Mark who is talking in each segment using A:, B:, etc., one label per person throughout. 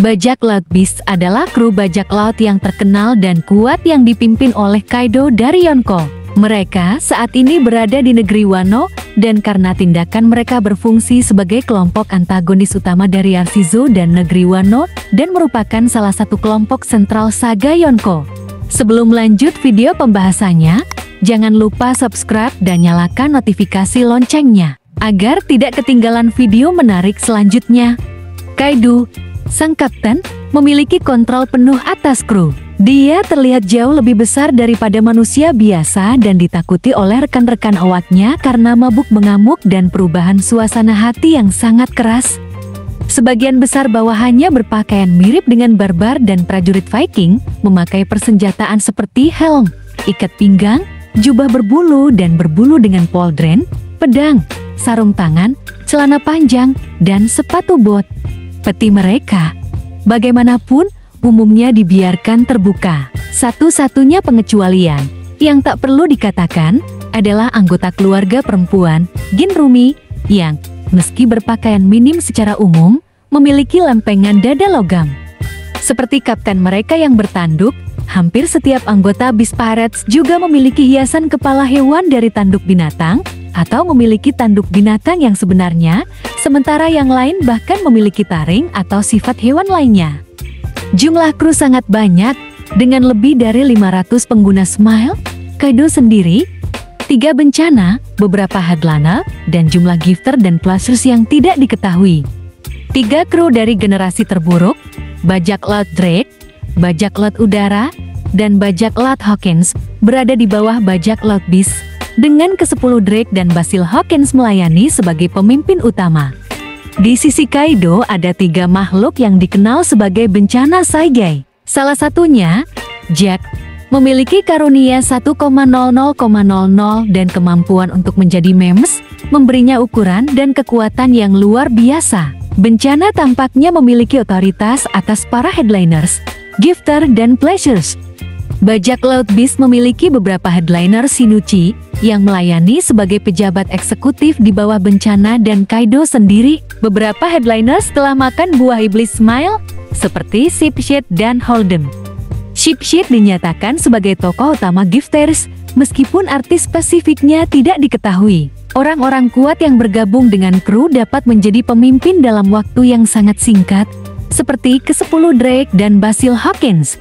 A: Bajak Laut Beast adalah kru bajak laut yang terkenal dan kuat yang dipimpin oleh Kaido dari Yonko. Mereka saat ini berada di negeri Wano, dan karena tindakan mereka berfungsi sebagai kelompok antagonis utama dari Arshizo dan negeri Wano, dan merupakan salah satu kelompok sentral saga Yonko. Sebelum lanjut video pembahasannya, jangan lupa subscribe dan nyalakan notifikasi loncengnya, agar tidak ketinggalan video menarik selanjutnya. Kaido, sang kapten, memiliki kontrol penuh atas kru. Dia terlihat jauh lebih besar daripada manusia biasa dan ditakuti oleh rekan-rekan awaknya karena mabuk mengamuk dan perubahan suasana hati yang sangat keras. Sebagian besar bawahannya berpakaian mirip dengan barbar dan prajurit Viking, memakai persenjataan seperti helm, ikat pinggang, jubah berbulu dan berbulu dengan pauldron, pedang, sarung tangan, celana panjang, dan sepatu bot. Peti mereka, bagaimanapun, umumnya dibiarkan terbuka. Satu-satunya pengecualian yang tak perlu dikatakan adalah anggota keluarga perempuan, Ginrumi, yang, meski berpakaian minim secara umum, memiliki lempengan dada logam. Seperti kapten mereka yang bertanduk, hampir setiap anggota Beast Pirates juga memiliki hiasan kepala hewan dari tanduk binatang, atau memiliki tanduk binatang yang sebenarnya, sementara yang lain bahkan memiliki taring atau sifat hewan lainnya. Jumlah kru sangat banyak, dengan lebih dari 500 pengguna Smile, Kaido sendiri, 3 bencana, beberapa headliner, dan jumlah gifter dan plushers yang tidak diketahui. 3 kru dari generasi terburuk, bajak laut Drake, bajak laut udara, dan bajak laut Hawkins, berada di bawah bajak laut Beast, dengan ke-10 Drake dan Basil Hawkins melayani sebagai pemimpin utama. Di sisi Kaido ada 3 makhluk yang dikenal sebagai bencana Saigai. Salah satunya, Jack, memiliki karunia 1,00,00 dan kemampuan untuk menjadi memes, memberinya ukuran dan kekuatan yang luar biasa. Bencana tampaknya memiliki otoritas atas para headliners, gifter, dan pleasures. Bajak Laut Beast memiliki beberapa headliner Shinichi yang melayani sebagai pejabat eksekutif di bawah bencana dan Kaido sendiri. Beberapa headliner setelah makan buah iblis Smile, seperti Shipshade dan Holdem. Shipshade dinyatakan sebagai tokoh utama gifters, meskipun arti spesifiknya tidak diketahui. Orang-orang kuat yang bergabung dengan kru dapat menjadi pemimpin dalam waktu yang sangat singkat, seperti ke-10 Drake dan Basil Hawkins.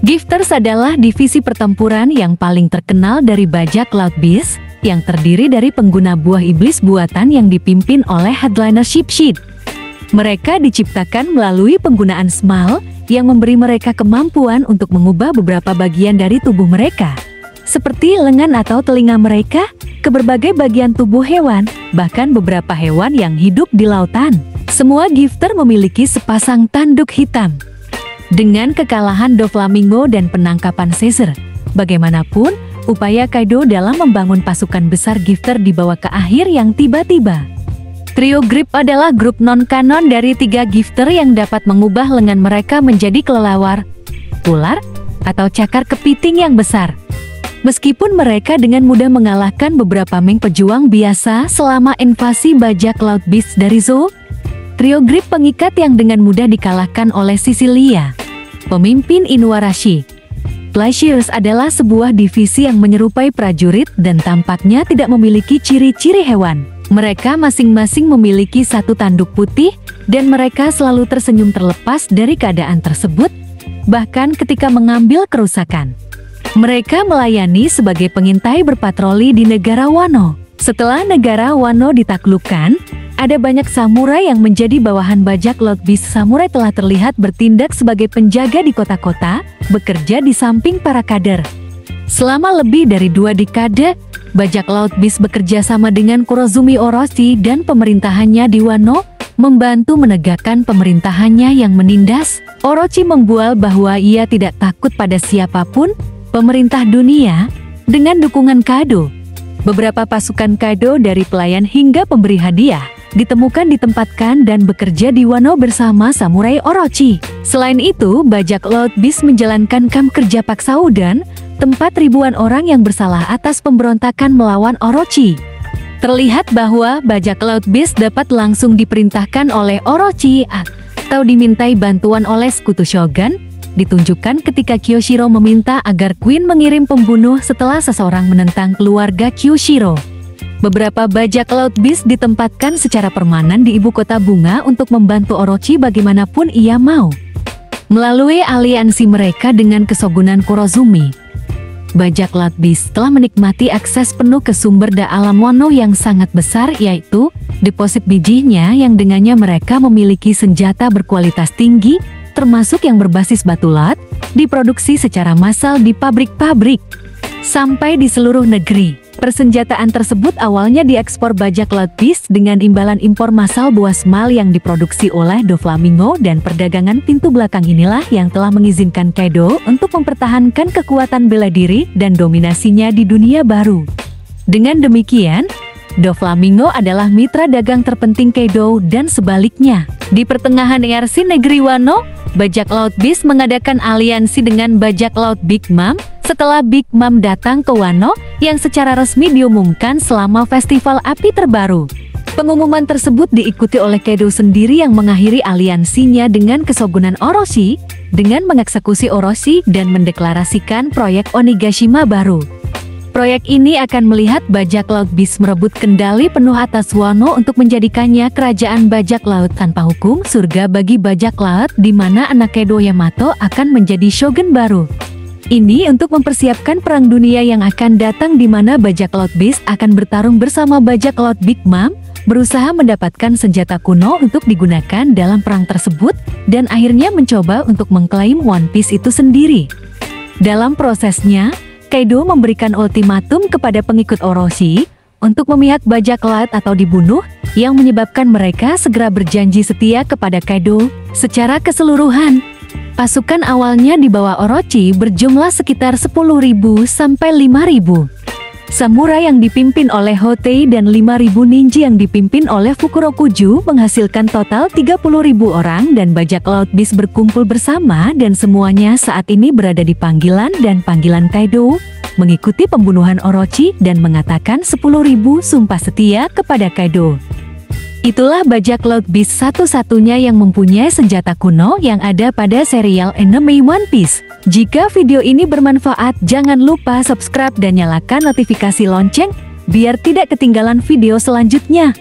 A: Gifters adalah divisi pertempuran yang paling terkenal dari bajak laut Beast, yang terdiri dari pengguna buah iblis buatan yang dipimpin oleh headliner Shipshade. Mereka diciptakan melalui penggunaan Smile, yang memberi mereka kemampuan untuk mengubah beberapa bagian dari tubuh mereka, seperti lengan atau telinga mereka, ke berbagai bagian tubuh hewan, bahkan beberapa hewan yang hidup di lautan. Semua gifter memiliki sepasang tanduk hitam. Dengan kekalahan Doflamingo dan penangkapan Caesar, bagaimanapun, upaya Kaido dalam membangun pasukan besar gifter dibawa ke akhir yang tiba-tiba. Trio Grip adalah grup non-kanon dari 3 gifter yang dapat mengubah lengan mereka menjadi kelelawar, ular, atau cakar kepiting yang besar. Meskipun mereka dengan mudah mengalahkan beberapa meng pejuang biasa selama invasi bajak laut Beast dari Zou, trio Grip pengikat yang dengan mudah dikalahkan oleh Sicilia, pemimpin Inuarashi. Pleasures adalah sebuah divisi yang menyerupai prajurit dan tampaknya tidak memiliki ciri-ciri hewan. Mereka masing-masing memiliki 1 tanduk putih, dan mereka selalu tersenyum terlepas dari keadaan tersebut, bahkan ketika mengambil kerusakan. Mereka melayani sebagai pengintai berpatroli di negara Wano. Setelah negara Wano ditaklukkan, ada banyak samurai yang menjadi bawahan bajak laut Beast. Samurai telah terlihat bertindak sebagai penjaga di kota-kota, bekerja di samping para kader. Selama lebih dari 2 dekade, bajak laut Beast bekerja sama dengan Kurozumi Orochi dan pemerintahannya di Wano, membantu menegakkan pemerintahannya yang menindas. Orochi membual bahwa ia tidak takut pada siapapun, pemerintah dunia, dengan dukungan Kaido. Beberapa pasukan Kaido dari pelayan hingga pemberi hadiah ditempatkan dan bekerja di Wano bersama samurai Orochi. Selain itu, bajak laut Beast menjalankan kamp kerja Paksaudan, tempat ribuan orang yang bersalah atas pemberontakan melawan Orochi. Terlihat bahwa bajak laut Beast dapat langsung diperintahkan oleh Orochi atau dimintai bantuan oleh sekutu Shogun, ditunjukkan ketika Kyoshiro meminta agar Queen mengirim pembunuh setelah seseorang menentang keluarga Kyoshiro. Beberapa bajak laut Beast ditempatkan secara permanen di ibu kota bunga untuk membantu Orochi bagaimanapun ia mau. Melalui aliansi mereka dengan Kesogunan Kurozumi, bajak laut Beast telah menikmati akses penuh ke sumber daya alam Wano yang sangat besar, yaitu deposit bijinya yang dengannya mereka memiliki senjata berkualitas tinggi, termasuk yang berbasis batu laut, diproduksi secara massal di pabrik-pabrik sampai di seluruh negeri. Persenjataan tersebut awalnya diekspor bajak laut Beast dengan imbalan impor massal buah Smile yang diproduksi oleh Doflamingo, dan perdagangan pintu belakang inilah yang telah mengizinkan Kaido untuk mempertahankan kekuatan bela diri dan dominasinya di dunia baru. Dengan demikian, Doflamingo adalah mitra dagang terpenting Kaido dan sebaliknya. Di pertengahan ersi negeri Wano, bajak laut Beast mengadakan aliansi dengan bajak laut Big Mom setelah Big Mom datang ke Wano yang secara resmi diumumkan selama festival api terbaru. Pengumuman tersebut diikuti oleh Kaido sendiri yang mengakhiri aliansinya dengan Kesogunan Orochi dengan mengeksekusi Orochi dan mendeklarasikan proyek Onigashima baru. Proyek ini akan melihat bajak laut Beast merebut kendali penuh atas Wano untuk menjadikannya kerajaan bajak laut tanpa hukum, surga bagi bajak laut di mana anak Kaido Yamato akan menjadi shogun baru. Ini untuk mempersiapkan perang dunia yang akan datang di mana bajak laut Beast akan bertarung bersama bajak laut Big Mom, berusaha mendapatkan senjata kuno untuk digunakan dalam perang tersebut, dan akhirnya mencoba untuk mengklaim One Piece itu sendiri. Dalam prosesnya, Kaido memberikan ultimatum kepada pengikut Orochi untuk memihak bajak laut atau dibunuh, yang menyebabkan mereka segera berjanji setia kepada Kaido secara keseluruhan. Pasukan awalnya di bawah Orochi berjumlah sekitar 10.000 sampai 5.000 samurai yang dipimpin oleh Hotei dan 5.000 ninja yang dipimpin oleh Fukurokuju menghasilkan total 30.000 orang, dan bajak laut Beast berkumpul bersama dan semuanya saat ini berada di panggilan dan panggilan Kaido, mengikuti pembunuhan Orochi dan mengatakan 10.000 sumpah setia kepada Kaido. Itulah bajak laut Beast satu-satunya yang mempunyai senjata kuno yang ada pada serial anime One Piece. Jika video ini bermanfaat, jangan lupa subscribe dan nyalakan notifikasi lonceng biar tidak ketinggalan video selanjutnya.